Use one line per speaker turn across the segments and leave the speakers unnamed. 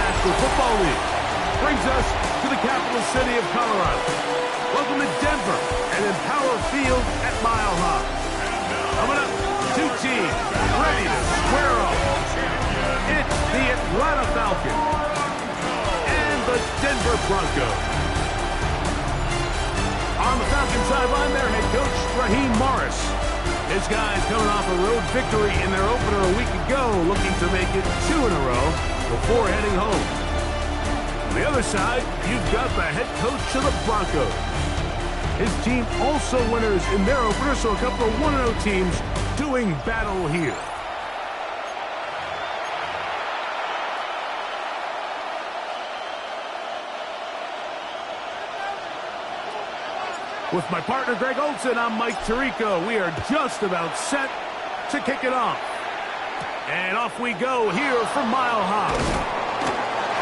National Football League. Brings us to the capital city of Colorado. Welcome to Denver and Empower Field at Mile High. Coming up, two teams ready to square off. It's the Atlanta Falcons and the Denver Broncos. On the Falcons sideline, their head coach, Raheem Morris. His guys coming off a road victory in their opener a week ago, looking to make it 2 in a row before heading home. On the other side, you've got the head coach of the Broncos. His team also winners in their opener, so a couple of 1-0 teams doing battle here. With my partner, Greg Olson, I'm Mike Tirico. We are just about set to kick it off. And off we go here from Mile High.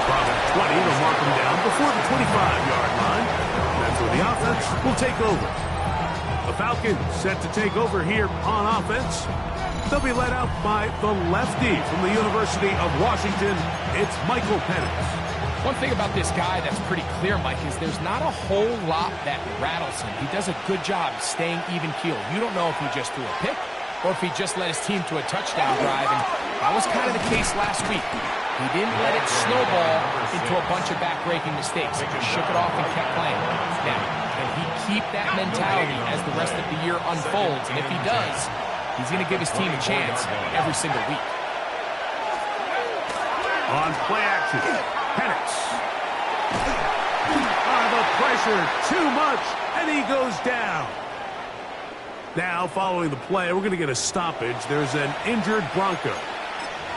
From the 20, they'll mark them down before the 25-yard line. That's where the offense will take over. The Falcons set to take over here on offense. They'll be led out by the lefty from the University of Washington. It's Michael Penix.
One thing about this guy that's pretty clear, Mike, is there's not a whole lot that rattles him. He does a good job staying even-keeled. You don't know if he just threw a pick or if he just led his team to a touchdown drive, and that was kind of the case last week. He didn't let it snowball into a bunch of back-breaking mistakes. He just shook it off and kept playing. Now, can he keep that mentality as the rest of the year unfolds? And if he does, he's going to give his team a chance every single week.
On play action, Penix. The pressure, too much, and he goes down. Now, following the play, we're going to get a stoppage. There's an injured Bronco.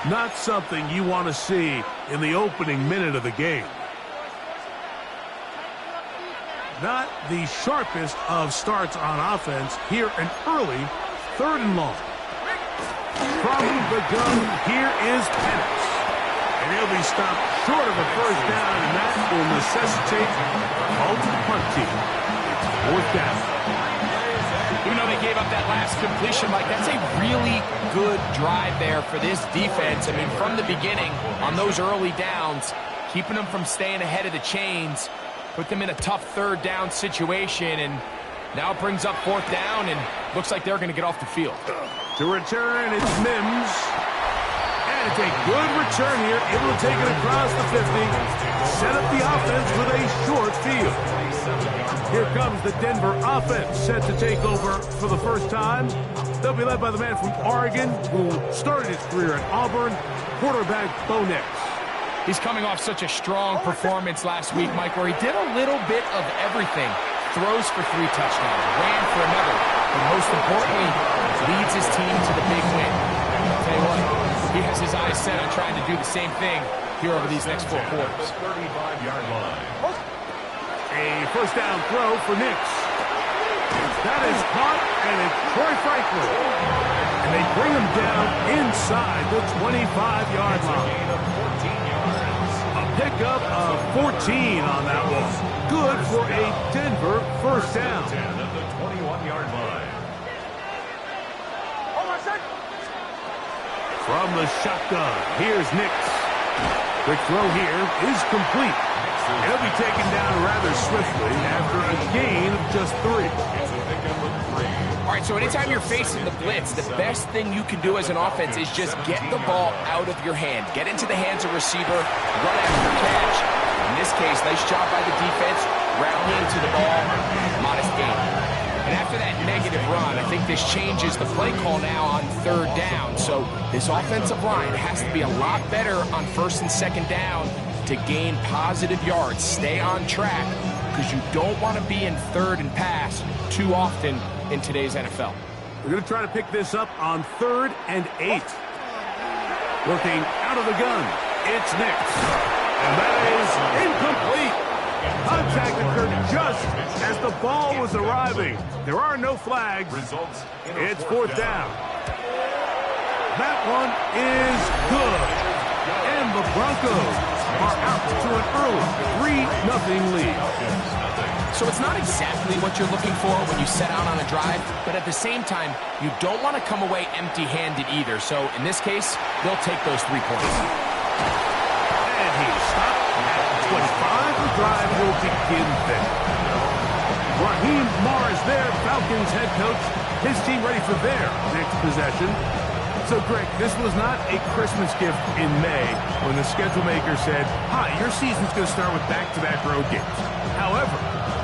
Not something you want to see in the opening minute of the game. Not the sharpest of starts on offense. Here, an early 3rd and long. From the gun, here is Penix. And he'll be stopped short of a first down, and that will necessitate a ultimate punt team. It's 4th down.
Even though they gave up that last completion, Mike, that's a really good drive there for this defense. I mean, from the beginning, on those early downs, keeping them from staying ahead of the chains, put them in a tough 3rd down situation, and now it brings up 4th down, and looks like they're going to get off the field.
To return, it's Nims. And it's a good return here, able to take it across the 50, set up the offense with a short field. Here comes the Denver offense, set to take over for the first time. They'll be led by the man from Oregon, who started his career at Auburn, quarterback Bo Nix.
He's coming off such a strong performance last week, Mike, where he did a little bit of everything. Throws for 3 touchdowns, ran for another, but most importantly, leads his team to the big win. I'll tell you what, he has his eyes set on trying to do the same thing here over these next 4 quarters.
35-yard line. A first down throw for Nix. That is caught, and it's Troy Franklin. And they bring him down inside the 25-yard line. A pickup of 14 on that one. Good for a Denver first down. At the 21-yard line. From the shotgun, here's Nix. Quick throw here is complete. He'll be taken down rather swiftly after a gain of just 3.
All right, so anytime you're facing the blitz, the best thing you can do as an offense is just get the ball out of your hand. Get into the hands of receiver, run after catch. In this case, nice job by the defense, rallying to the ball, modest gain. And after that negative run, I think this changes the play call now on 3rd down. So this offensive line has to be a lot better on 1st and 2nd down to gain positive yards. Stay on track, because you don't want to be in 3rd and pass too often in today's NFL.
We're going to try to pick this up on 3rd and 8. Working out of the gun, it's Nix. And that is incomplete. Contact occurred just as the ball was arriving. There are no flags. It's 4th down. That one is good. And the Broncos are out to an early 3-0 lead.
So it's not exactly what you're looking for when you set out on a drive, but at the same time, you don't want to come away empty-handed either. So in this case, they'll take those 3 points.
And he stops will begin there. Raheem Morris there, Falcons head coach. His team ready for their next possession. So, Greg, this was not a Christmas gift in May when the schedule maker said, hi, your season's going to start with back-to-back road games. However,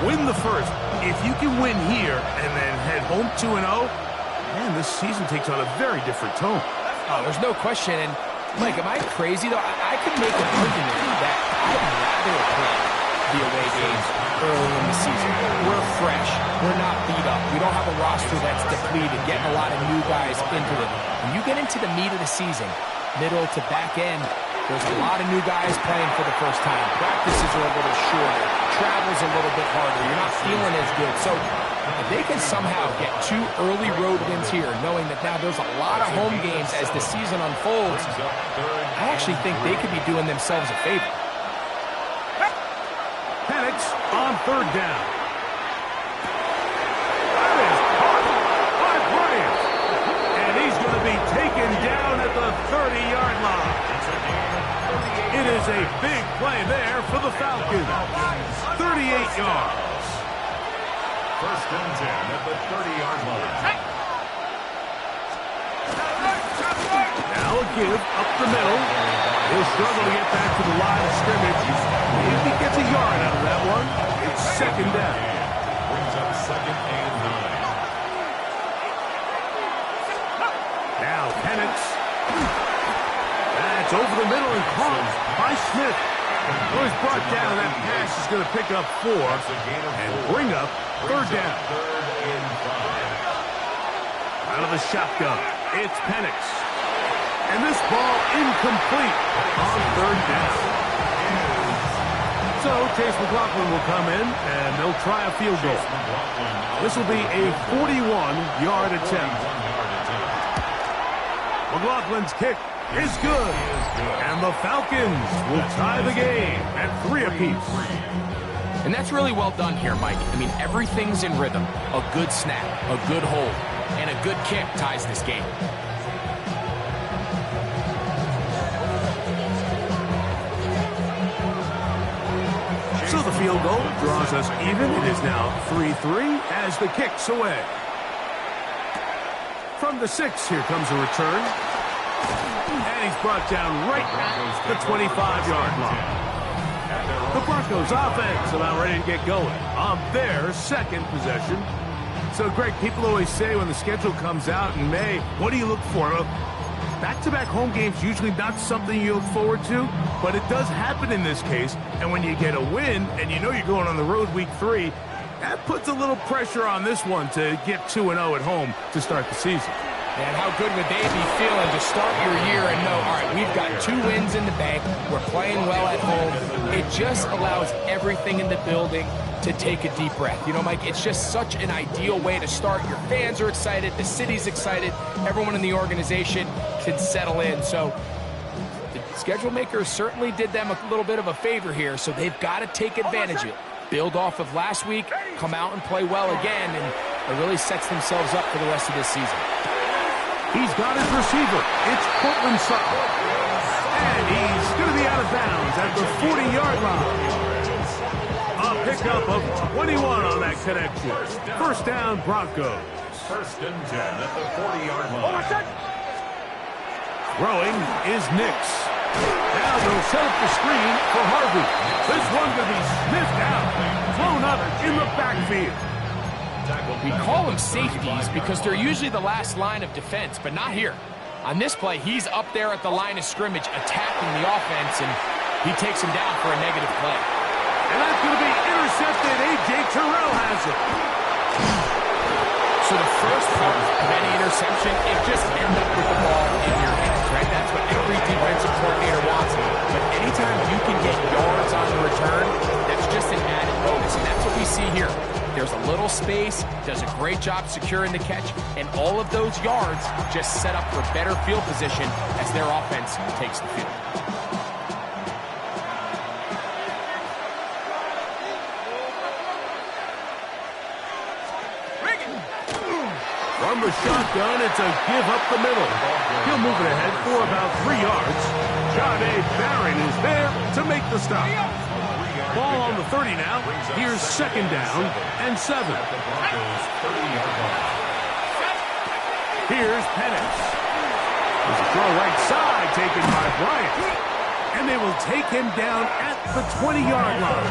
win the first. If you can win here and then head home 2-0, man, this season takes on a very different tone.
Oh, there's no question. And, Mike, am I crazy, though? I could make an argument that I'd rather play the away games early in the season. We're fresh. We're not beat up. We don't have a roster that's depleted, getting a lot of new guys into it. When you get into the meat of the season, middle to back end, there's a lot of new guys playing for the first time. Practices are a little shorter. Travel's a little bit harder. You're not feeling as good. So if they can somehow get 2 early road wins here, knowing that now there's a lot of home games as the season unfolds, I actually think they could be doing themselves a favor.
Penix on 3rd down. That is caught by Bryant. And he's going to be taken down at the 30-yard line. It is a big play there for the Falcons. 38 yards.
First and 10 at the 30-yard line.
Now a give up the middle. He'll struggle to get back to the line of scrimmage. If he gets a yard out of that one, it's 2nd down.
Brings up 2nd and 9.
Now Penix. That's over the middle and caught by Smith. Well, he's brought down. That pass is going to pick up 4 and bring up 3rd down. Out of the shotgun, it's Penix. And this ball incomplete on 3rd down. So Chase McLaughlin will come in, and they'll try a field goal. This will be a 41-yard attempt. McLaughlin's kick is good. And the Falcons will tie the game at 3 apiece.
And that's really well done here, Mike. I mean, everything's in rhythm. A good snap, a good hold, and a good kick ties this game.
So the field goal draws us even. It is now 3-3 as the kick's away. From the 6, here comes a return. And he's brought down right at the 25-yard line. The Broncos offense about ready to get going on their 2nd possession. So, Greg, people always say when the schedule comes out in May, what do you look for? Back-to-back home games usually not something you look forward to, but it does happen in this case. And when you get a win and you know you're going on the road week 3, that puts a little pressure on this one to get 2-0 at home to start the season.
And how good would they be feeling to start your year and know, all right, we've got 2 wins in the bank. We're playing well at home. It just allows everything in the building to take a deep breath. You know, Mike, it's just such an ideal way to start. Your fans are excited. The city's excited. Everyone in the organization can settle in. So the schedule makers certainly did them a little bit of a favor here. So they've got to take advantage of it. Build off of last week, come out and play well again, and it really sets themselves up for the rest of this season.
He's got his receiver. It's Cortland Sutton. And he's going to be out of bounds at the 40-yard line. A pickup of 21 on that connection. First down, Broncos.
First and 10 at the 40-yard line.
Throwing is Nims. Now they'll set up the screen for Harvey. This one going to be sniffed out. Thrown up in the backfield.
We call them safeties because they're usually the last line of defense, but not here. On this play, he's up there at the line of scrimmage attacking the offense, and he takes him down for a negative play.
And that's going to be intercepted. A.J. Terrell has it.
So the first part of any interception, it just ends up with the ball in your hands, right? That's what every defensive coordinator wants. But anytime you can get yards on the return, that's just an added bonus, and that's what we see here. There's a little space, does a great job securing the catch, and all of those yards just set up for better field position as their offense takes the field.
From the shotgun, it's a give up the middle. He'll move it ahead for about 3 yards. John A. Barron is there to make the stop. Ball on the 30 now. Here's second down and 7. Here's Penix. There's a throw right side taken by Bryant. And they will take him down at the 20-yard line.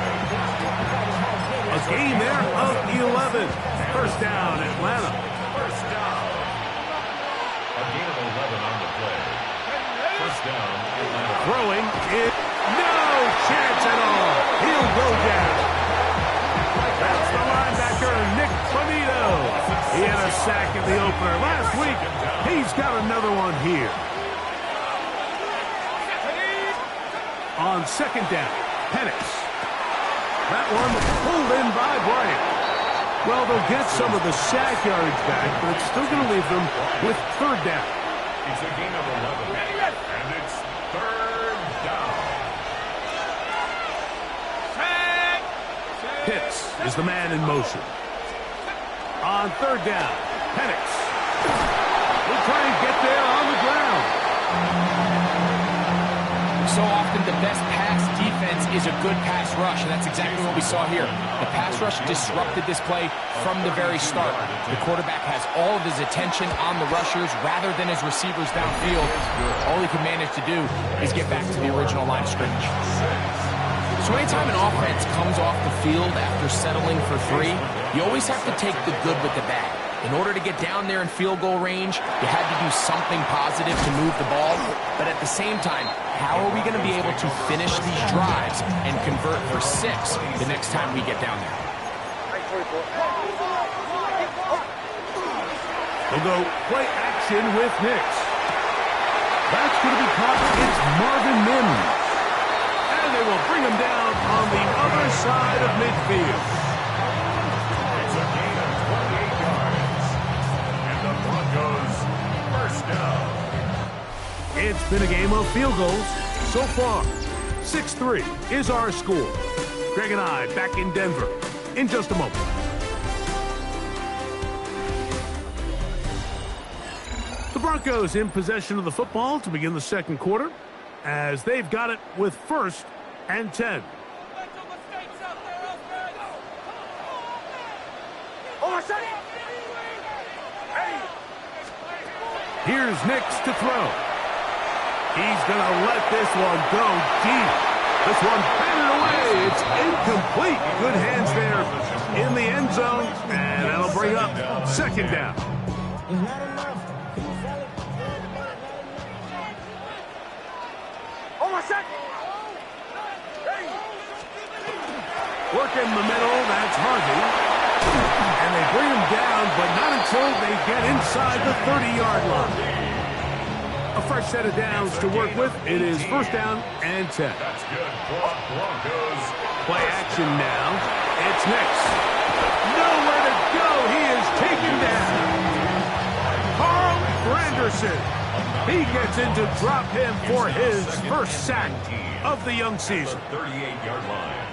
A gain there of 11. First down, Atlanta.
First down. A gain of 11 on the play. First down, Atlanta.
Throwing it. No chance at all. He'll go down. That's the linebacker, Nick Bonito. He had a sack in the opener last week. He's got another one here. On second down, Penix. That one pulled in by Bryant. Well, they'll get some of the sack yardage back, but it's still going to leave them with third down.
It's a gain of 11, and it's third down.
Pitts is the man in motion. On third down, Penix will try and get there on the ground.
So often the best pass defense is a good pass rush, and that's exactly what we saw here. The pass rush disrupted this play from the very start. The quarterback has all of his attention on the rushers rather than his receivers downfield. All he can manage to do is get back to the original line of scrimmage. So anytime an offense comes off the field after settling for 3, you always have to take the good with the bad. In order to get down there in field goal range, you had to do something positive to move the ball. But at the same time, how are we going to be able to finish these drives and convert for 6 the next time we get down there?
They'll go play action with Nix. That's going to be caught. It's Marvin Nims. And they will bring him down on the other side of midfield.
It's a gain of 28 yards. And the Broncos first down.
It's been a game of field goals so far. 6-3 is our score. Greg and I back in Denver in just a moment. The Broncos in possession of the football to begin the second quarter as they've got it with first and 10. Here's Nix to throw. He's going to let this one go deep. This one batted away. It's incomplete. Good hands there in the end zone. And that'll bring up second down. Working the middle, that's Harvey. And they bring him down, but not until they get inside the 30-yard line. A fresh set of downs to work with. It is first down and 10.
That's good. Broncos.
Play action now. It's Nix. Nowhere to go. He is taken down. Carl Granderson. He gets in to drop him for his first sack of the young season.
38-yard line.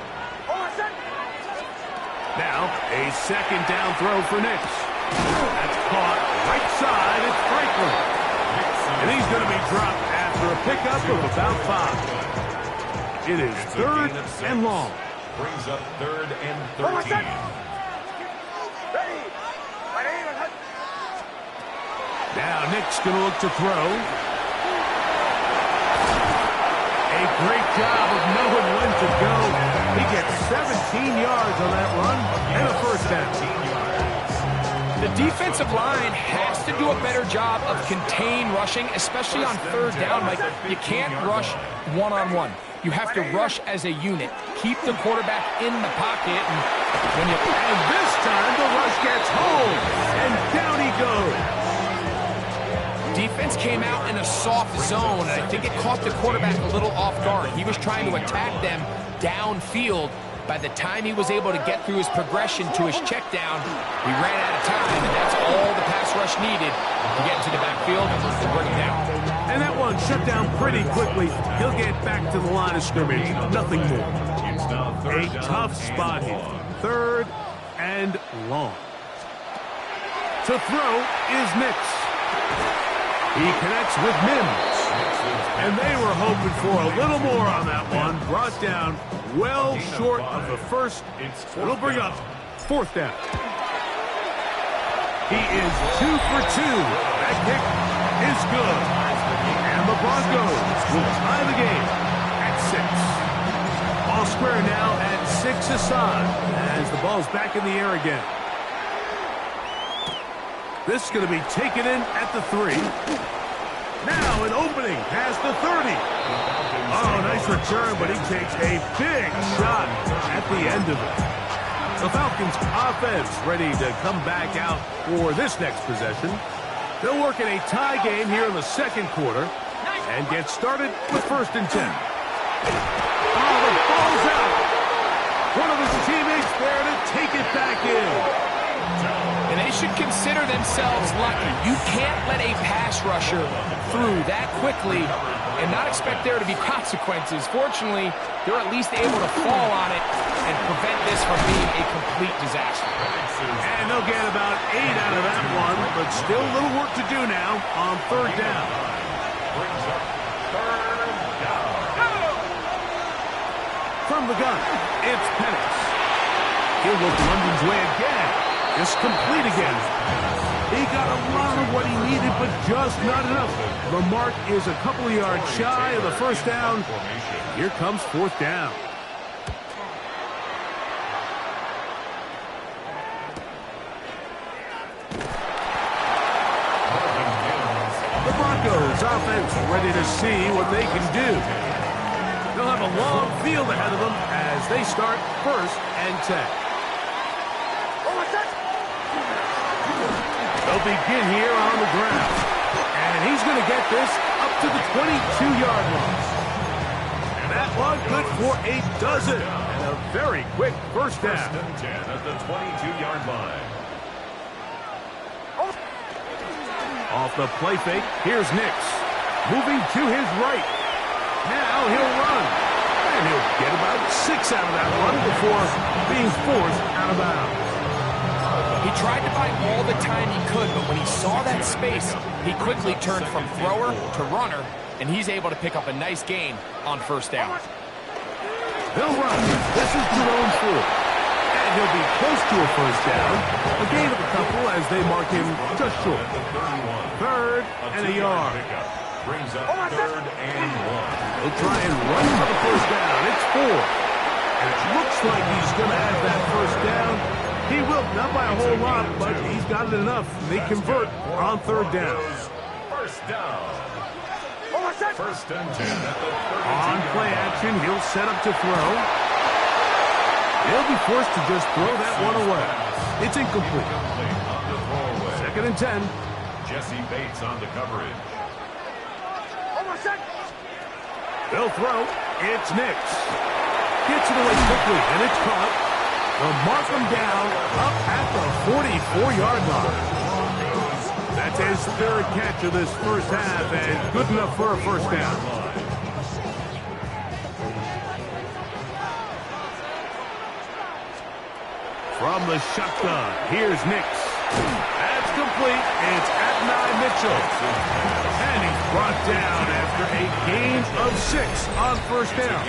Now, a second down throw for Nix. That's caught right side. It's Franklin. And he's going to be dropped after a pickup of about 5. It is third and long.
Brings up third and 13.
Now Nick's going to look to throw. A great job of knowing when to go. He gets 17 yards on that run and a first down.
The defensive line has to do a better job of contain rushing, especially on third down. Like, you can't rush one-on-one. You have to rush as a unit. Keep the quarterback in the pocket.
And this time the rush gets home. And down he goes.
Defense came out in a soft zone, and I think it caught the quarterback a little off guard. He was trying to attack them downfield. By the time he was able to get through his progression to his check down, he ran out of time, and that's all the pass rush needed to get into the backfield and bring him down.
And that one shut down pretty quickly. He'll get back to the line of scrimmage. Nothing more. A tough spot here. Third and long. To throw is Nix. He connects with Nims. And they were hoping for a little more on that one. Brought down well short of the first. It'll bring up fourth down. He is 2 for 2. That kick is good. And the Broncos will tie the game at 6. All square now at 6 aside as the ball's back in the air again. This is going to be taken in at the 3. Now an opening past the 30. Oh, nice return, but he takes a big shot at the end of it. The Falcons offense ready to come back out for this next possession. They'll work in a tie game here in the second quarter and get started with 1st and 10. Oh, the ball's out. One of his teammates there to take it back in.
And they should consider themselves lucky. You can't let a pass rusher through that quickly and not expect there to be consequences. Fortunately, they're at least able to fall on it and prevent this from being a complete disaster.
And they'll get about 8 out of that one, but still a little work to do now on 3rd down. From the gun, it's Penix. He'll look London's way again. Just complete again. He got a lot of what he needed, but just not enough. The mark is a couple of yards shy of the 1st down. Here comes 4th down. The Broncos offense ready to see what they can do. They'll have a long field ahead of them as they start 1st and 10. They'll begin here on the ground. And he's going to get this up to the 22-yard line. And that one good for a dozen. And a very quick 1st down.
1st and 10 at the 22-yard line.
Off the play fake, here's Nims. Moving to his right. Now he'll run. And he'll get about 6 out of that one before being forced out of bounds.
He tried to buy all the time he could, but when he saw that space, he quickly turned from thrower to runner, and he's able to pick up a nice gain on 1st down.
He'll run. This is Jerome's fourth. And he'll be close to a 1st down. A gain of a couple as they mark him just short. 3rd and a yard.
Brings up 3rd and 1.
He'll try and run for the 1st down. It's 4. And it looks like he's going to have that 1st down. He will, not by a whole lot, but he's got it enough. They convert on 3rd down.
1st down. 1st and 10 at the 32.
On play action, he'll set up to throw. He'll be forced to just throw that one away. It's incomplete. 2nd and 10.
Jesse Bates on the coverage.
They'll throw. It's Nims. Gets it away quickly, and it's caught. They'll mark him down up at the 44-yard line. That's his 3rd catch of this 1st half, and good enough for a 1st down. From the shotgun, here's Nims. That's complete. It's Adonai Mitchell. And he's brought down after a gain of 6 on 1st down.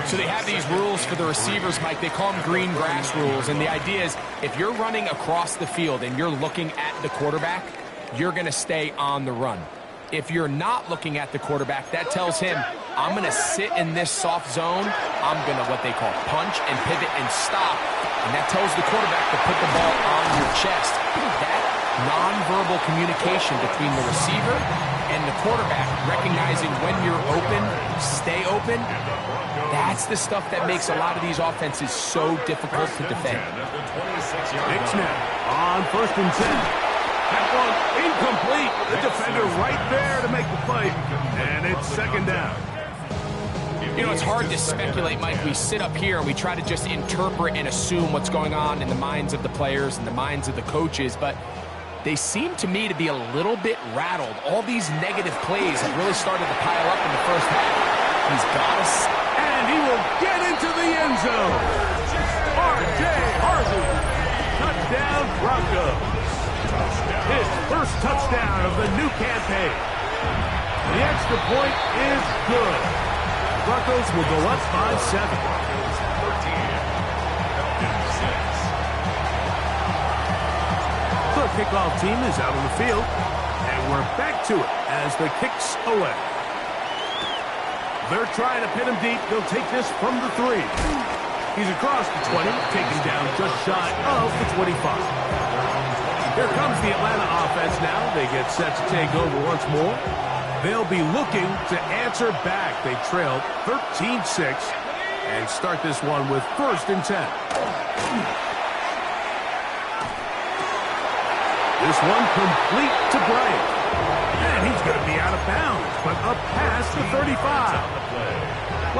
So they have these rules for the receivers, Mike. They call them green grass rules. And the idea is if you're running across the field and you're looking at the quarterback, you're going to stay on the run. If you're not looking at the quarterback, that tells him, I'm going to sit in this soft zone. I'm going to what they call punch and pivot and stop. And that tells the quarterback to put the ball on your chest. That nonverbal communication between the receiver and the quarterback, recognizing when you're open, stay open, that's the stuff that makes a lot of these offenses so difficult to defend.
Nims now on 1st and 10. That one incomplete. The defender right there to make the play. And it's 2nd down.
You know, it's hard to speculate, Mike. We sit up here and we try to just interpret and assume what's going on in the minds of the players and the minds of the coaches, but they seem to me to be a little bit rattled. All these negative plays have really started to pile up in the 1st half. He's got us.
And he will get into the end zone. R.J. Harvey. Touchdown, Broncos. His 1st touchdown of the new campaign. The extra point is good. Broncos will go up by 7.
Broncos 13, Falcons 6.
The kickoff team is out on the field, and we're back to it as the kick's away. They're trying to pin him deep. They'll take this from the 3. He's across the 20, taken down just shy of the 25. Here comes the Atlanta offense now. They get set to take over once more. They'll be looking to answer back. They trailed 13-6 and start this one with 1st and 10. This one complete to Bryant. And he's going to be out of bounds, but up past the 35.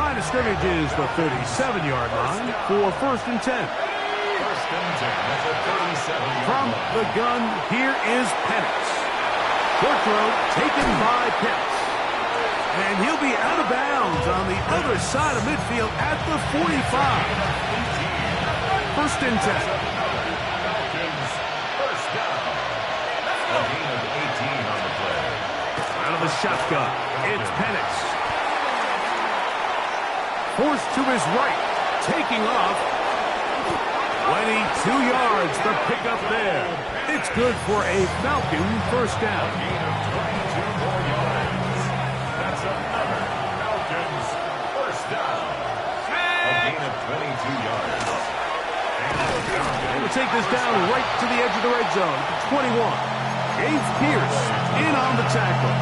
Line of scrimmage is the 37-yard line for 1st and 10.
1st and 10 at the 37-yard
From the gun, here is Penix. Short throw taken by Pitts. And he'll be out of bounds on the other side of midfield at the 45. 1st and 10.
Falcons, 1st down. A gain of 18 on the play.
Out of the shotgun, it's Penix. Forced to his right, taking off. 22 yards, the pickup there. It's good for a Falcon 1st down.
Gain of 22 more yards. That's another Falcons 1st down. A gain of 22 yards.
We'll take this down right to the edge of the red zone. 21. James Pierce in on the tackle.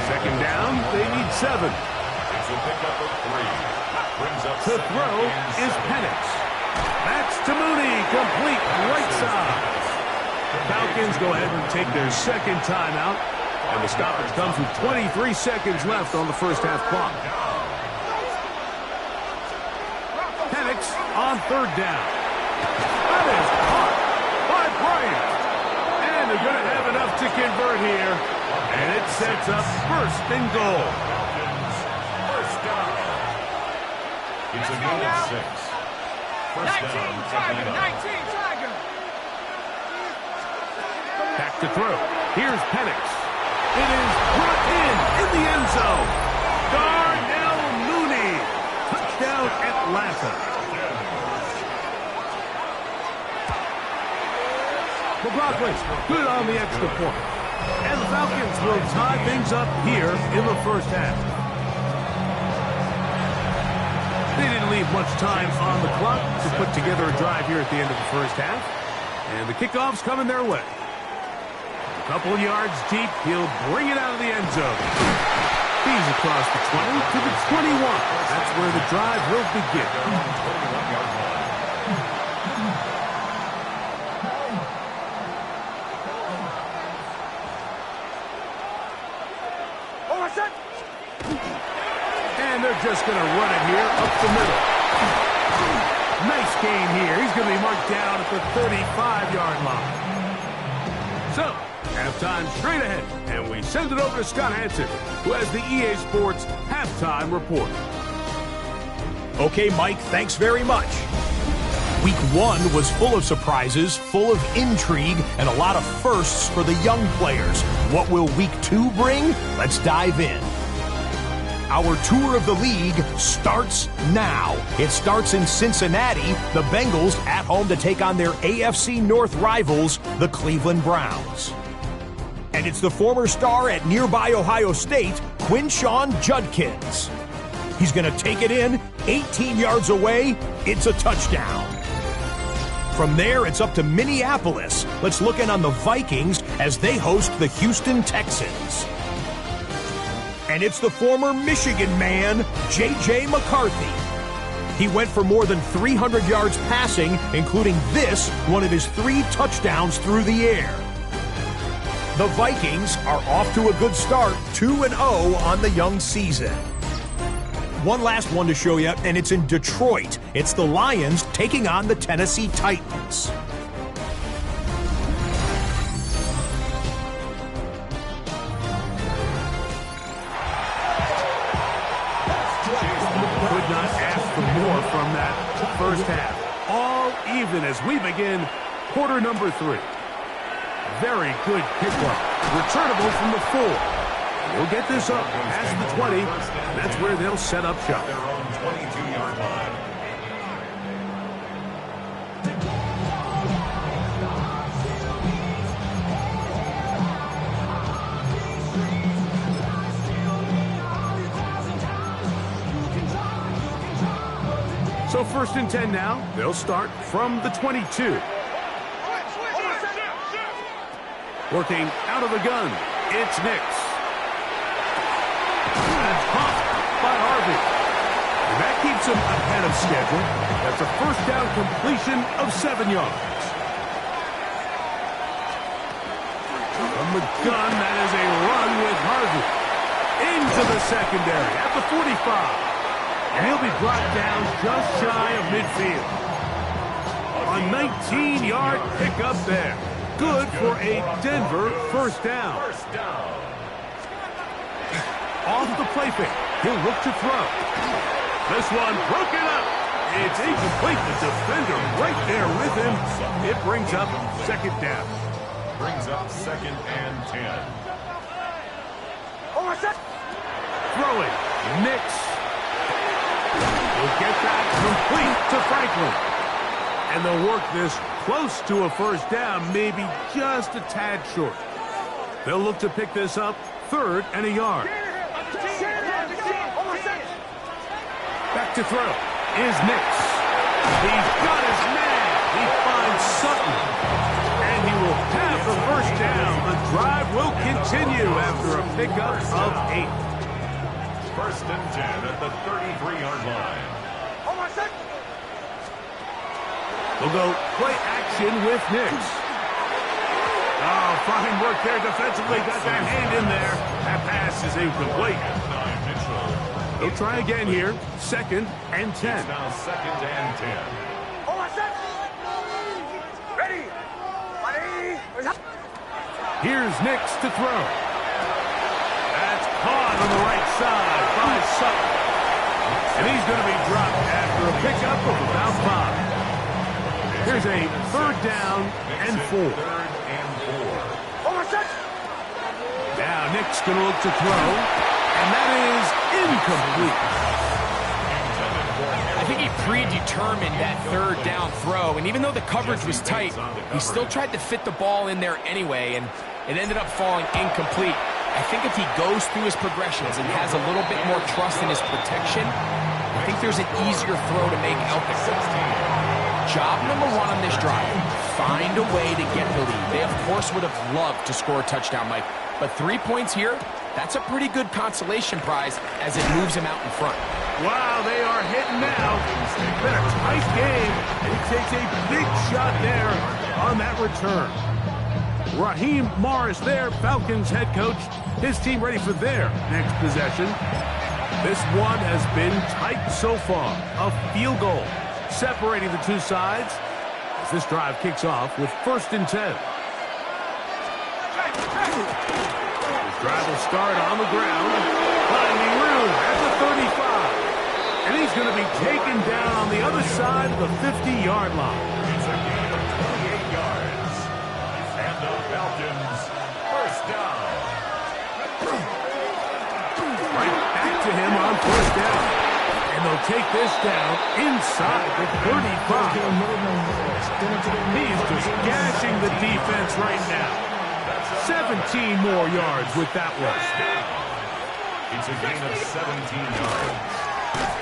2nd down, they need 7.
It's a pickup of 3. Brings up
To throw is Penix. That's to Mooney, complete right side. The Falcons go ahead and take their 2nd timeout, and the stoppage comes with 23 seconds left on the 1st half clock. Penix on 3rd down. That is caught by Bryant. And they're going to have enough to convert here, and it sets up 1st and goal.
Falcons 1st down. It's a gain of 6. 1st down, Atlanta.
Back to throw. Here's Penix. It is brought in the end zone. Darnell Mooney. Touchdown, Atlanta. The Broncos good on the extra point. And the Falcons will tie things up here in the 1st half. They didn't leave much time on the clock to put together a drive here at the end of the 1st half. And the kickoff's coming their way. A couple of yards deep, he'll bring it out of the end zone. He's across the 20 to the 21. That's where the drive will begin. And they're just going to run it here up the middle. Nice gain here. He's going to be marked down at the 35-yard line. So, halftime straight ahead, and we send it over to Scott Hansen, who has the EA Sports Halftime Report.
Okay, Mike, thanks very much. Week 1 was full of surprises, full of intrigue, and a lot of firsts for the young players. What will Week 2 bring? Let's dive in. Our tour of the league starts now. It starts in Cincinnati, the Bengals at home to take on their AFC North rivals, the Cleveland Browns. And it's the former star at nearby Ohio State, Quinshon Judkins. He's going to take it in, 18 yards away, it's a touchdown. From there, it's up to Minneapolis. Let's look in on the Vikings as they host the Houston Texans. And it's the former Michigan man, J.J. McCarthy. He went for more than 300 yards passing, including this, one of his 3 touchdowns through the air. The Vikings are off to a good start, 2-0 on the young season. One last one to show you, and it's in Detroit. It's the Lions taking on the Tennessee Titans.
Could not ask for more from that 1st half. All even as we begin quarter number 3. Very good kickoff. Returnable from the 4. He'll get this up past the 20, and that's where they'll set up shop.
Their own 22-yard line.
So 1st and 10 now. They'll start from the 22. Working out of the gun. It's Nims. That's caught by Harvey. And that keeps him ahead of schedule. That's a 1st down completion of 7 yards. From the gun, that is a run with Harvey. Into the secondary at the 45. And he'll be brought down just shy of midfield. A 19-yard pickup there. Good for a Denver 1st down. Off the play fake. He'll look to throw. This one broken up. It's incomplete. The defender right there with him. It brings up 2nd down.
Brings up 2nd and 10.
Throwing. Nims. Will get that complete to Franklin. And they'll work this close to a 1st down, maybe just a tad short. They'll look to pick this up 3rd and a yard. Back to throw is Nims. He's got his man. He finds Sutton. And he will have the 1st down. The drive will continue after a pickup of 8.
1st and 10 at the 33-yard line.
They'll go play action with Nims. Oh, fine work there defensively. Got that hand in there. That pass is incomplete. They'll try again here. 2nd and 10.
It's now 2nd and 10.
Here's Nims to throw. That's caught on the right side by Sutton. And he's going to be dropped after a pickup of about 5. Here's a 3rd down and 4. Now Nims going to look to throw, and that is incomplete.
I think he predetermined that 3rd down throw, and even though the coverage was tight, he still tried to fit the ball in there anyway, and it ended up falling incomplete. I think if he goes through his progressions and has a little bit more trust in his protection, I think there's an easier throw to make out there. Job number 1 on this drive, find a way to get the lead. They, of course, would have loved to score a touchdown, Mike. But 3 points here, that's a pretty good consolation prize as it moves him out in front.
Wow, they are hitting now. It's been a tight game, and he takes a big shot there on that return. Raheem Morris there, Falcons head coach. His team ready for their next possession. This one has been tight so far. A field goal separating the 2 sides as this drive kicks off with 1st and 10. This drive will start on the ground, finding room at the 35. And he's going to be taken down on the other side of the 50-yard line.
It's a gain of 28 yards. And the Falcons 1st down.
Right back to him on 1st down. And they'll take this down inside the 35. He's just gashing the defense right now. 17 more yards with that one.
It's a gain of 17 yards.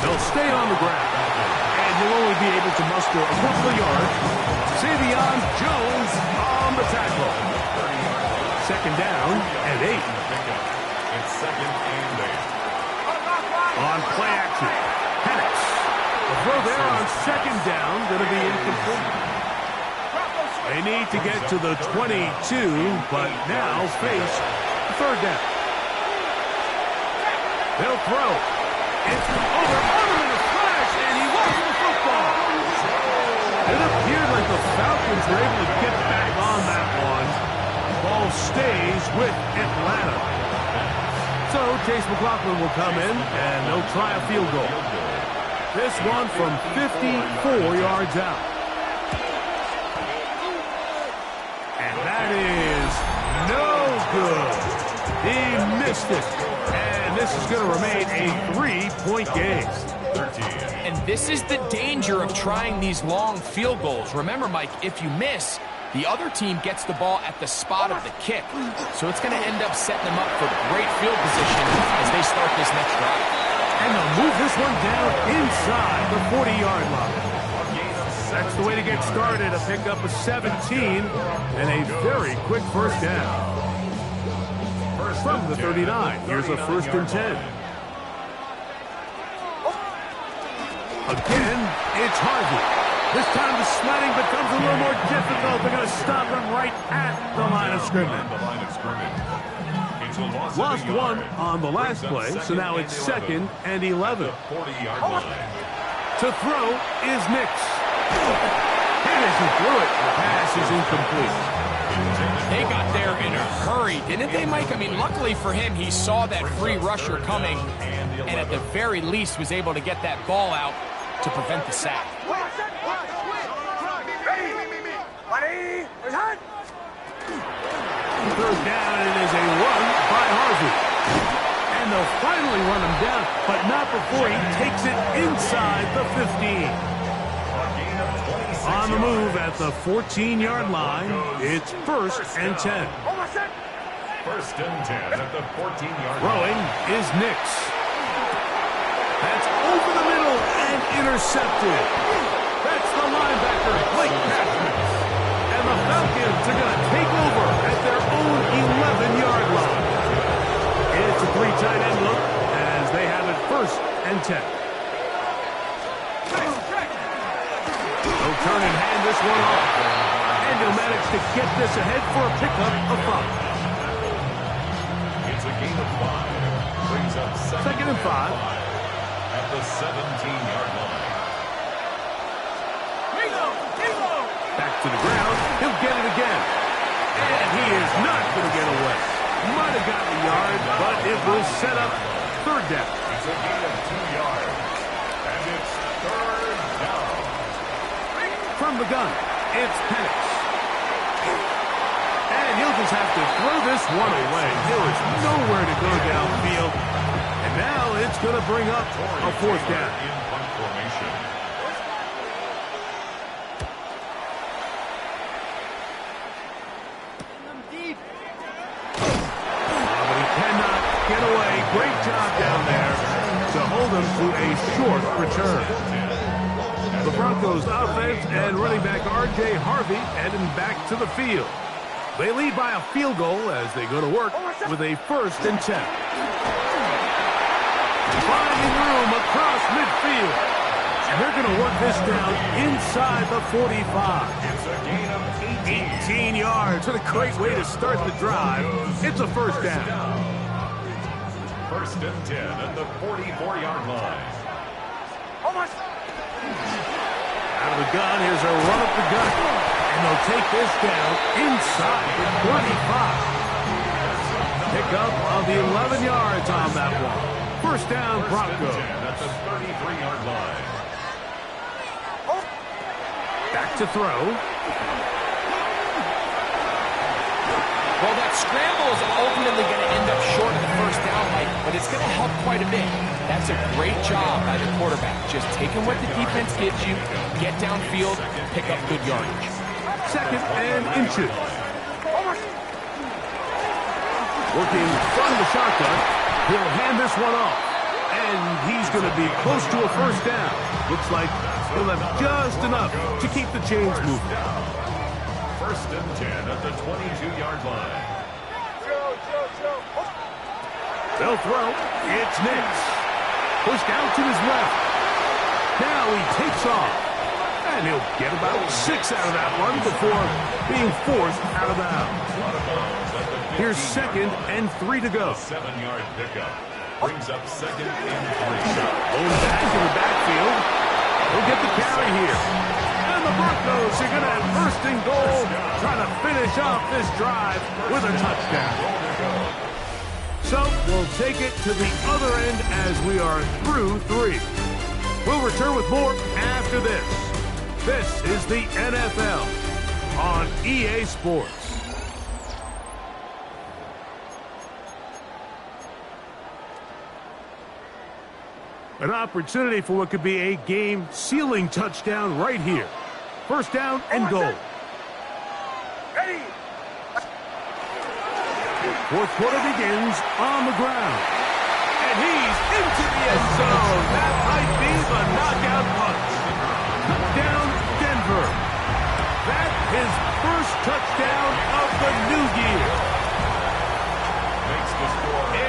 They'll stay on the ground. And he'll only be able to muster a couple of yards. Savion Jones on the tackle. 2nd down and 8.
It's 2nd and 8.
On play action. The throw there on 2nd down, going to be incomplete. They need to get to the 22, but now face 3rd down. They'll throw. It's over in a flash, and he lost the football. It appeared like the Falcons were able to get back on that one. Ball stays with Atlanta. So Chase McLaughlin will come in, and they'll try a field goal. This one from 54 yards out. And that is no good. He missed missed it. And this is going to remain a 3-point game.
And this is the danger of trying these long field goals. Remember, Mike, if you miss, the other team gets the ball at the spot of the kick. So it's going to end up setting them up for great field position as they start this next drive.
And they'll move this one down inside the 40-yard line. That's the way to get started, a pickup of 17 and a very quick first down. From the 39, here's a 1st and 10. Again, it's Harvey. This time the sledding becomes a little more difficult. They're going to stop him right at the line of scrimmage. Lost one on the last play, so now it's 2nd and 11. To throw is Nims. He doesn't throw it. The pass is incomplete.
They got there in a hurry, didn't they, Mike? I mean, luckily for him, he saw that free rusher coming and at the very least was able to get that ball out to prevent the sack.
Third down, and it is a run by Harvey. And they'll finally run him down, but not before he takes it inside the 15. On the move at the 14-yard line, it's 1st and 10.
1st and 10 at the 14-yard line.
Throwing is Nims. That's over the middle and intercepted. That's the linebacker, Blake Patrick. And the Falcons are going to take over at their own 11-yard line. It's a 3-tight end look as they have it 1st and 10. They'll turn and hand this one off. And he'll manage to get this ahead for a pickup of 5.
It's a gain of 5. Brings up
2nd and 5.
At the 17-yard line.
Back to the ground. He'll get it again. And he is not going to get away. Might have gotten a yard, but it will set up 3rd down.
It's a gain of 2 yards. And it's 3rd down.
From the gun, it's Penix. And he'll just have to throw this one away. There is nowhere to go downfield. And now it's going to bring up a 4th down.
In punt formation.
But he cannot get away. Great job down there to hold him to a short return. The Broncos offense and running back R.J. Harvey heading back to the field. They lead by a field goal as they go to work with a 1st and 10. Finding room across midfield. And they're going to work this down inside the 45.
It's a gain of
18 yards. What a great way to start the drive. It's a 1st down.
1st and 10 at the 44-yard line.
Out of the gun, here's a run up the gut. And they'll take this down inside the 35. Pick up of the 11 yards on that one. 1st down, Broncos.
At the 33-yard line.
Back to throw.
Well, that scramble is ultimately going to end up short of the 1st down, Mike, but it's going to help quite a bit. That's a great job by the quarterback. Just taking what the defense gives you, get downfield, pick up good yardage.
2nd and inches. Working from the shotgun. He'll hand this one off. And he's going to be close to a 1st down. Looks like he'll have just enough to keep the chains moving.
1st and 10 at the 22-yard line.
They'll throw. It's Nims. Pushed out to his left. Now he takes off. And he'll get about 6 out of that one before being forced out of bounds. Here's 2nd and 3 to go.
7-yard pickup. Brings up 2nd and 3.
Going back in the backfield. He'll get the carry here. And the Broncos are going to have 1st and goal, trying to finish off this drive with a touchdown. So we'll take it to the other end as we are through 3. We'll return with more after this. This is the NFL on EA Sports. An opportunity for what could be a game-sealing touchdown right here. First down and goal. Fourth quarter begins on the ground. And he's into the end zone. That might be the knockout punch. Touchdown, Denver. That's his first touchdown of the new year.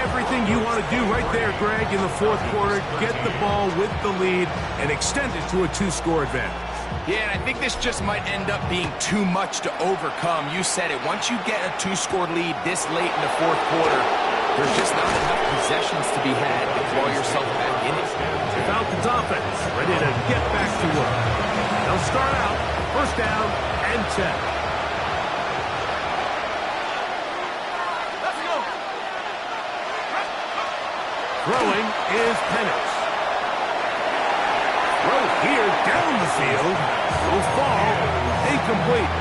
Everything you want to do right there, Greg, in the fourth quarter. Get the ball with the lead and extend it to a 2-score advantage.
Yeah, and I think this just might end up being too much to overcome. You said it. Once you get a 2-score lead this late in the fourth quarter, there's just not enough possessions to be had to claw yourself back in it.
The Falcons offense ready to get back to work. They'll start out first down and 10. Let's go. Throwing is Penix. Throw here down the field. Will fall. Incomplete.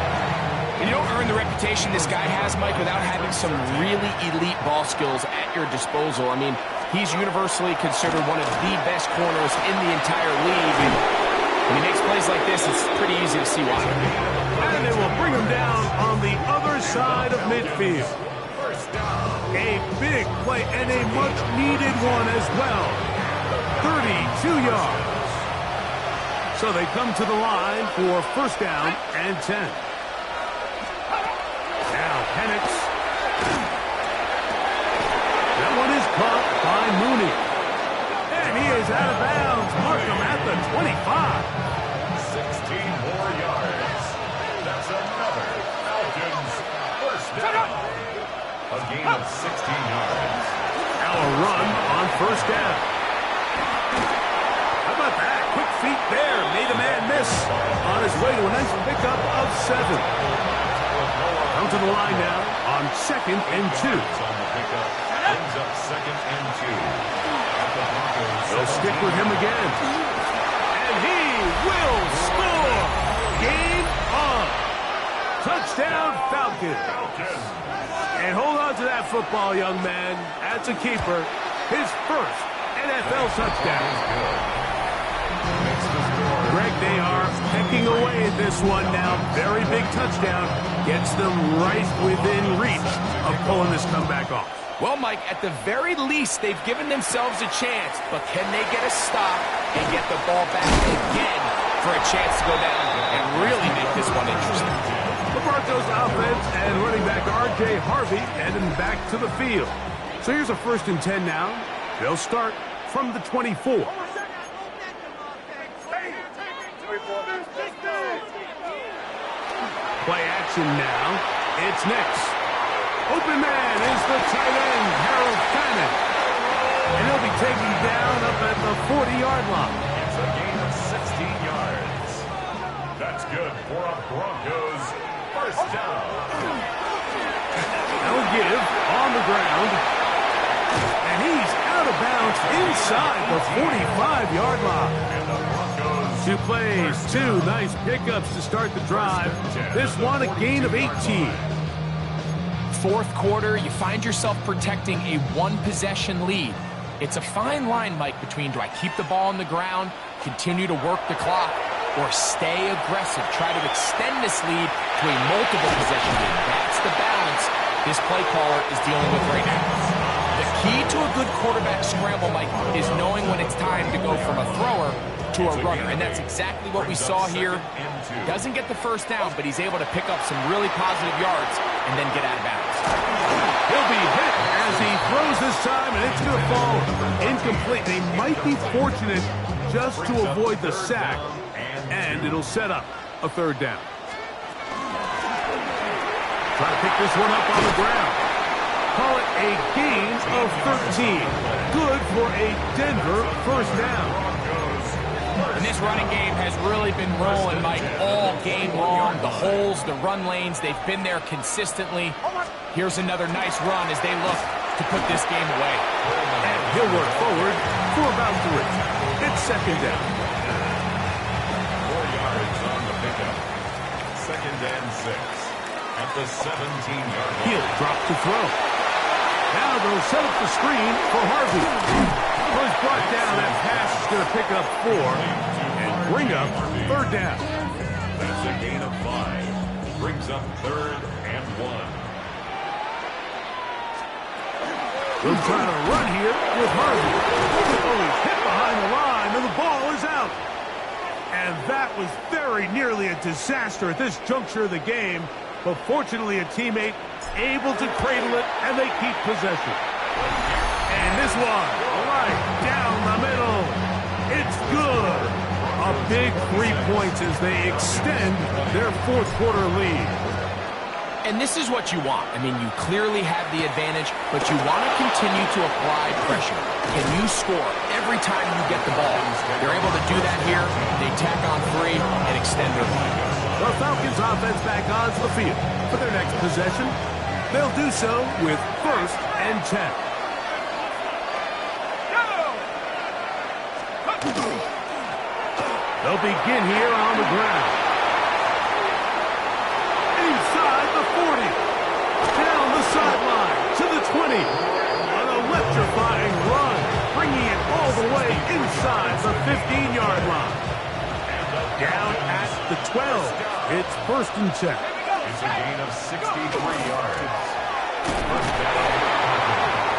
And you don't earn the reputation this guy has, Mike, without having some really elite ball skills at your disposal. I mean, he's universally considered one of the best corners in the entire league. And when he makes plays like this, it's pretty easy to see why.
And they will bring him down on the other side of midfield. A big play and a much-needed one as well. 32 yards. So they come to the line for first down and 10. Now Penix. That one is caught by Mooney. And he is out of bounds. Mark him at the 25.
16 more yards. That's another Falcons first down. A gain of 16 yards.
Now a run on first down. How about that? Quick feet there. Made a man miss. On his way to a nice pickup of 7. Come to the line now on second and 2.
Brings up second and 2. At the Broncos.
They'll stick with him again. And he will score. Game on. Touchdown, Falcons. And hold on to that football, young man. That's a keeper. His first NFL touchdown. Greg, they are pecking away at this one now. Very big touchdown. Gets them right within reach of pulling this comeback off.
Well, Mike, at the very least, they've given themselves a chance. But can they get a stop and get the ball back again for a chance to go down and really make this one interesting?
The Broncos offense and running back R.J. Harvey heading back to the field. So here's a first and 10 now. They'll start from the 24. Play action now. It's Nims. Open man is the tight end, Harold Fannin. And he'll be taken down up at the 40-yard line.
It's a gain of 16 yards. That's good for a Broncos first down.
They'll give on the ground. And he's out of bounds inside the 45-yard line.
And the Broncos.
2 plays, 2 nice pickups to start the drive. This one a gain of 18.
Fourth quarter, you find yourself protecting a one-possession lead. It's a fine line, Mike, between do I keep the ball on the ground, continue to work the clock, or stay aggressive, try to extend this lead to a multiple possession lead. That's the balance this play caller is dealing with right now. The key to a good quarterback scramble, Mike, is knowing when it's time to go from a thrower to a runner, and that's exactly what we saw here. Doesn't get the first down, but he's able to pick up some really positive yards and then get out of bounds.
He'll be hit as he throws this time, and it's going to fall incomplete. They might be fortunate just to avoid the sack, and it'll set up a third down. Try to pick this one up on the ground. Call it a gain of 13. Good for a Denver first down.
And this running game has really been rolling, Mike, all game long. The holes, the run lanes, they've been there consistently. Here's another nice run as they look to put this game away.
And he'll work forward for about 3. It's second down.
4 yards on the pickup. Second and 6. At the 17-yard line.
He'll drop to throw. Now they'll set up the screen for Harvey. So he's brought down. That pass is going to pick up 4 and bring up 3rd down.
That's a gain of 5. Brings up 3rd and 1.
He'll try to run here with Harvey. Oh, he's hit behind the line, and the ball is out. And that was very nearly a disaster at this juncture of the game. But fortunately, a teammate able to cradle it, and they keep possession. And this one, right down the middle. It's good. A big 3 points as they extend their 4th quarter lead.
And this is what you want. I mean, you clearly have the advantage, but you want to continue to apply pressure. Can you score every time you get the ball? They're able to do that here. They tack on 3 and extend their lead.
The Falcons offense back onto the field for their next possession. They'll do so with 1st and 10. They'll begin here on the ground. Inside the 40. Down the sideline to the 20. An electrifying run, bringing it all the way inside the 15-yard line. Down at the 12. It's 1st and 10.
It's a gain of 63 yards. 1st down.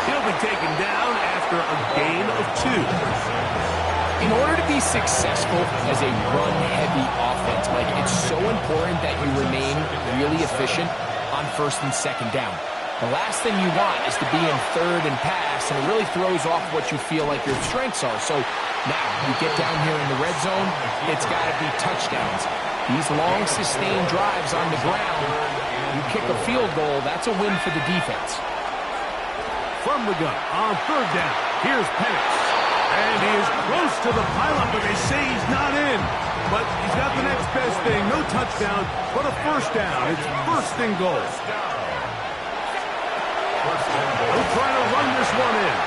He'll be taken down after a gain of 2.
In order to be successful as a run-heavy offense, Mike, it's so important that you remain really efficient on 1st and 2nd down. The last thing you want is to be in 3rd and pass, and it really throws off what you feel like your strengths are. So now you get down here in the red zone, it's got to be touchdowns. These long, sustained drives on the ground, you kick a field goal, that's a win for the defense.
From the gun on 3rd down, here's Penix. And he is close to the pylon, but they say he's not in. But he's got the next best thing. No touchdown, but a 1st down. It's 1st and goal. He'll try to run this one in.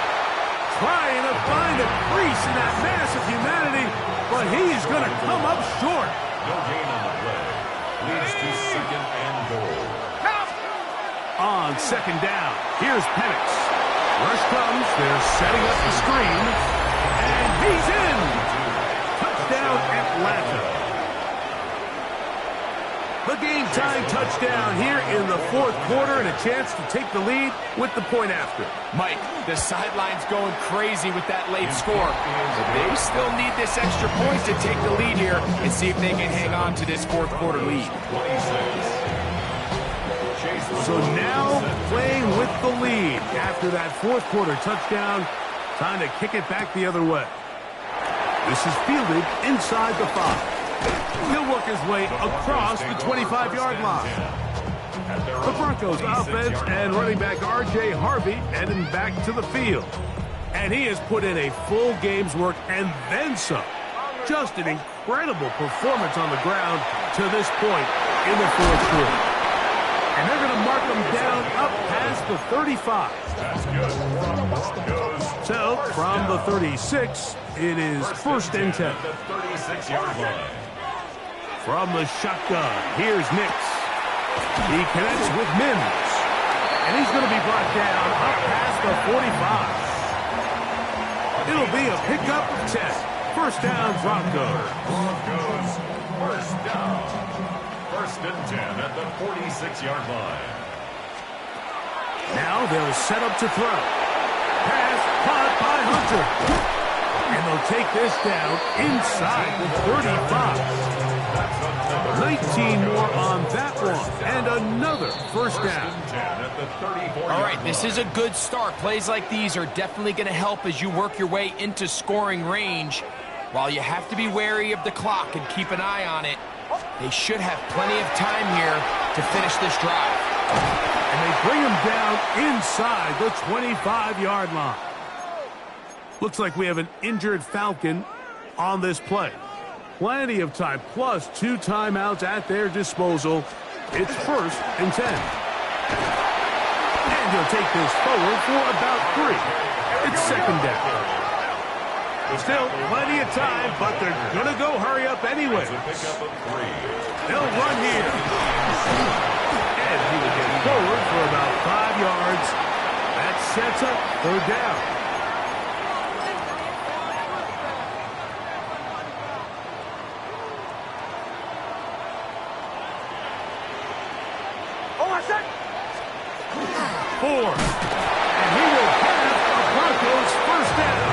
Trying to find a crease in that mass of humanity, but he's going to come up short.
No gain on the play. Leads to 2nd and goal.
On 2nd down, here's Penix. Rush comes. They're setting up the screen. And he's in. Touchdown, Atlanta. The game-tying touchdown here in the 4th quarter and a chance to take the lead with the point after.
Mike, the sideline's going crazy with that late score. But they still need this extra point to take the lead here and see if they can hang on to this 4th quarter lead.
26.
So now playing with the lead after that 4th quarter touchdown. Time to kick it back the other way. This is fielded inside the 5. He'll work his way across the 25-yard line. The Broncos offense and running back R.J. Harvey heading back to the field. And he has put in a full game's work and then some. Just an incredible performance on the ground to this point in the 4th quarter. And they're going to mark him down up past the 35.
That's good.
So, from the 36, it is 1st and 10.
The 36-yard line.
From the shotgun, here's Nims. He connects with Nims. And he's going to be brought down up past the 45. It'll be a pickup of 10. 1st down, Broncos.
Broncos, 1st down. 1st and 10 at the 46-yard line.
Now they'll set up to throw. Pass caught by Hunter. And they'll take this down inside the 35. 19 more on that one. And another 1st down.
All right, this is a good start. Plays like these are definitely going to help as you work your way into scoring range. While you have to be wary of the clock and keep an eye on it, they should have plenty of time here to finish this drive.
And they bring him down inside the 25-yard line. Looks like we have an injured Falcon on this play. Plenty of time, plus 2 timeouts at their disposal. It's 1st and 10. And he'll take this forward for about 3. It's 2nd down. Still plenty of time, but they're going to go hurry up anyway. They'll run here. And he will get forward for about 5 yards. That sets up 3rd down. 4. And he will have a Broncos first down.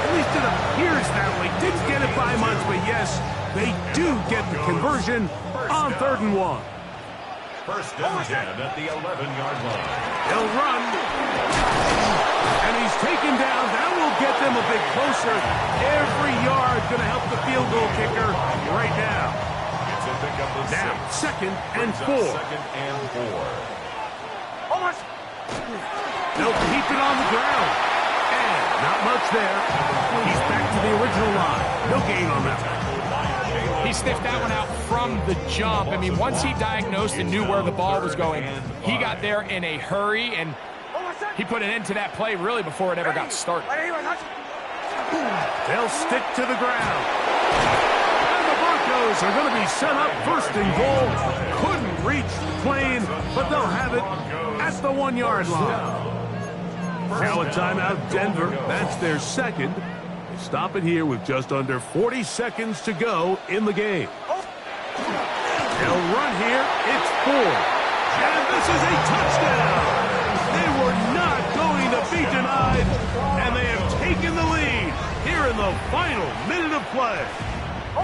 At least it appears that way. Didn't get it by much, but yes, they do get the conversion on 3rd and 1.
First and 10 at the 11-yard line.
He'll run. And he's taken down. That will get them a bit closer. Every yard going to help the field goal kicker right now. Now, 2nd and 4.
Second and 4.
They'll keep it on the ground. And not much there. He's back to the original line. No gain on that one.
He sniffed that one out from the jump. I mean, once he diagnosed and knew where the ball was going, he got there in a hurry, and he put an end to that play really before it ever got started.
They'll stick to the ground. And the Broncos are going to be set up 1st and goal. Couldn't reach the plane, but they'll have it at the 1-yard line. Now a timeout, Denver. That's their 2nd. They stop it here with just under 40 seconds to go in the game. They'll run here. It's 4. And this is a touchdown. They were not going to be denied, and they have taken the lead here in the final minute of play.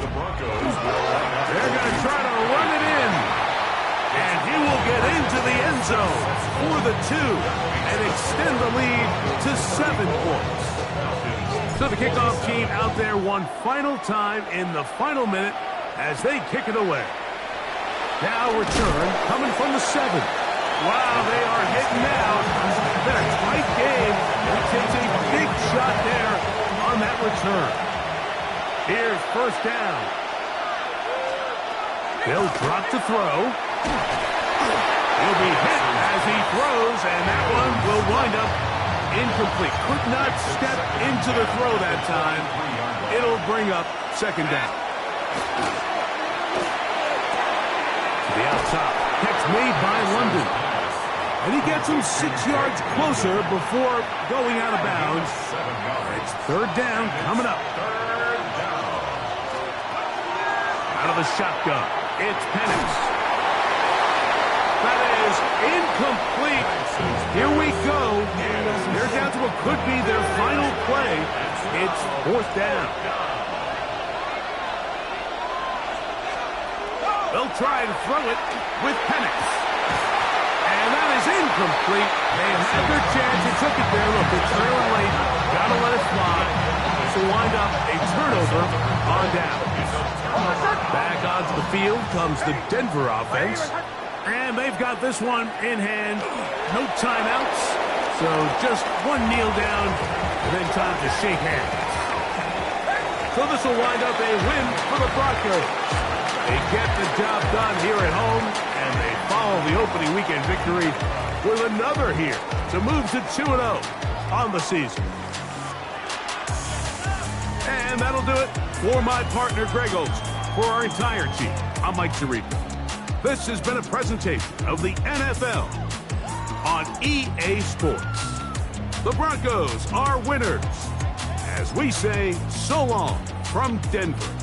The Broncos will line up.
They're going to try to run it in. And he will get into the end zone for the 2 and extend the lead to 7 points. So the kickoff team out there one final time in the final minute as they kick it away. Now return coming from the 7. Wow, they are hitting now. It's been a tight game. He takes a big shot there on that return. Here's 1st down. They'll drop to throw. He'll be hit as he throws, and that one will wind up incomplete. Could not step into the throw that time. It'll bring up 2nd down. To the outside. Catch made by London. And he gets him 6 yards closer before going out of bounds. It's 3rd down coming up. Out of the shotgun. It's Penix. That is incomplete. Here we go. They're down to what could be their final play. It's 4th down. They'll try and throw it with Penix. And that is incomplete. They had their chance. They took it there. Look, they're trailing late. Got to let it fly. To wind up a turnover on down. Back onto the field comes the Denver offense. And they've got this one in hand. No timeouts. So just one kneel down and then time to shake hands. So this will wind up a win for the Broncos. They get the job done here at home, and they follow the opening weekend victory with another here to move to 2-0 on the season. And that'll do it for my partner, Greg Olson. For our entire team, I'm Mike Tirico. This has been a presentation of the NFL on EA Sports. The Broncos are winners. As we say, so long from Denver.